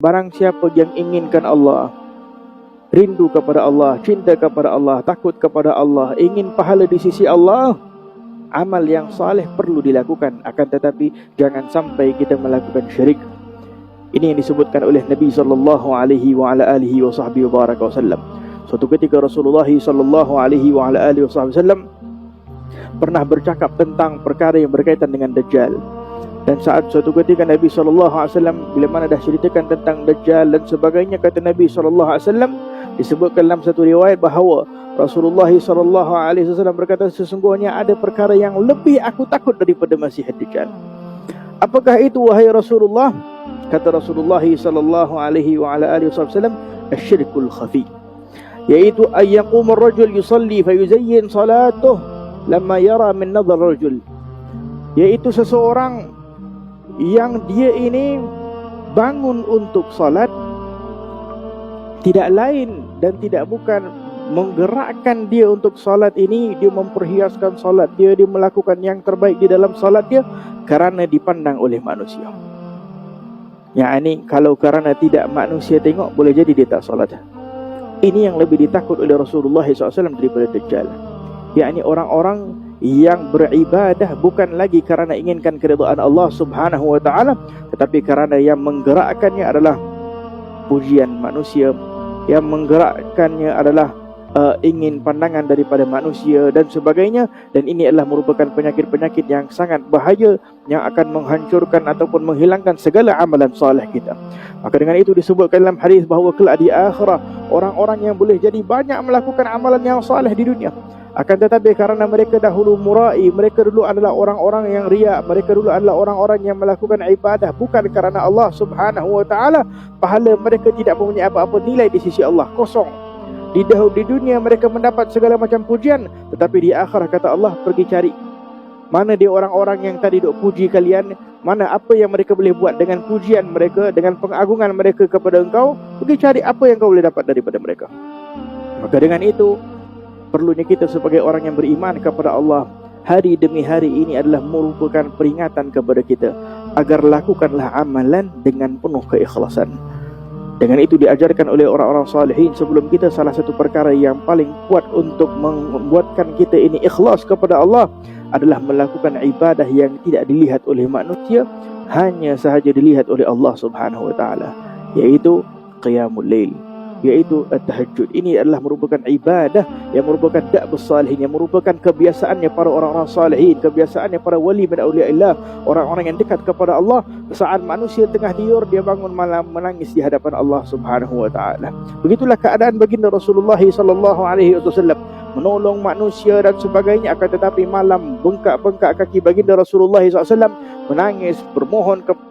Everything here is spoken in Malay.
Barang siapa yang inginkan Allah, rindu kepada Allah, cinta kepada Allah, takut kepada Allah, ingin pahala di sisi Allah, amal yang saleh perlu dilakukan. Akan tetapi jangan sampai kita melakukan syirik. Ini yang disebutkan oleh Nabi sallallahu alaihi wa ala alihi wa sahbihi wa baraka wasallam. Suatu ketika Rasulullah sallallahu alaihi wa ala alihi wasallam pernah bercakap tentang perkara yang berkaitan dengan Dajjal. Dan saat suatu ketika Nabi SAW, bila mana dah ceritakan tentang Dajjal dan sebagainya, kata Nabi SAW, disebutkan dalam satu riwayat bahawa Rasulullah SAW berkata, sesungguhnya ada perkara yang lebih aku takut daripada Masih Dajjal. Apakah itu wahai Rasulullah? Kata Rasulullah SAW, asyirkul khafi, yaitu ayyaqumur rajul yusalli fayuzayyin salatuh lamma yara min nadhar rajul, yaitu seseorang yang dia ini bangun untuk salat, tidak lain dan tidak bukan menggerakkan dia untuk salat ini, dia memperhiaskan salat dia, dia melakukan yang terbaik di dalam salat dia kerana dipandang oleh manusia. Yang kalau kerana tidak manusia tengok, boleh jadi dia tak salat. Ini yang lebih ditakut oleh Rasulullah SAW daripada Dajjal. Yakni orang-orang yang beribadah bukan lagi kerana inginkan keridaan Allah Subhanahu wa taala, tetapi kerana yang menggerakkannya adalah pujian manusia, yang menggerakkannya adalah ingin pandangan daripada manusia dan sebagainya. Dan ini adalah merupakan penyakit-penyakit yang sangat bahaya, yang akan menghancurkan ataupun menghilangkan segala amalan soleh kita. Maka dengan itu disebutkan dalam hadis bahawa kelak di akhirat, orang-orang yang boleh jadi banyak melakukan amalan yang soleh di dunia, akan tetapi kerana mereka dahulu murai, mereka dulu adalah orang-orang yang riak, mereka dulu adalah orang-orang yang melakukan ibadah bukan kerana Allah Subhanahu wa taala, pahala mereka tidak mempunyai apa-apa nilai di sisi Allah, kosong. Di dunia mereka mendapat segala macam pujian, tetapi di akhirat kata Allah, pergi cari mana dia orang-orang yang tadi duk puji kalian, mana apa yang mereka boleh buat dengan pujian mereka, dengan pengagungan mereka kepada engkau, pergi cari apa yang kau boleh dapat daripada mereka. Maka dengan itu perlunya kita sebagai orang yang beriman kepada Allah, hari demi hari ini adalah merupakan peringatan kepada kita agar lakukanlah amalan dengan penuh keikhlasan. Dengan itu diajarkan oleh orang-orang salihin sebelum kita, salah satu perkara yang paling kuat untuk membuatkan kita ini ikhlas kepada Allah adalah melakukan ibadah yang tidak dilihat oleh manusia, hanya sahaja dilihat oleh Allah Subhanahu wa taala, yaitu qiyamul lail, yaitu at-tahajjud. Ini adalah merupakan ibadah yang merupakan da'bus salihin, yang merupakan kebiasaannya para orang-orang salihin, kebiasaannya para wali min awliyaillah, orang-orang yang dekat kepada Allah. Saat manusia tengah tidur, dia bangun malam menangis di hadapan Allah Subhanahu wa taala. Begitulah keadaan baginda Rasulullah sallallahu alaihi wasallam, menolong manusia dan sebagainya. Akan tetapi malam bengkak-bengkak kaki baginda Rasulullah SAW menangis, bermohon kepada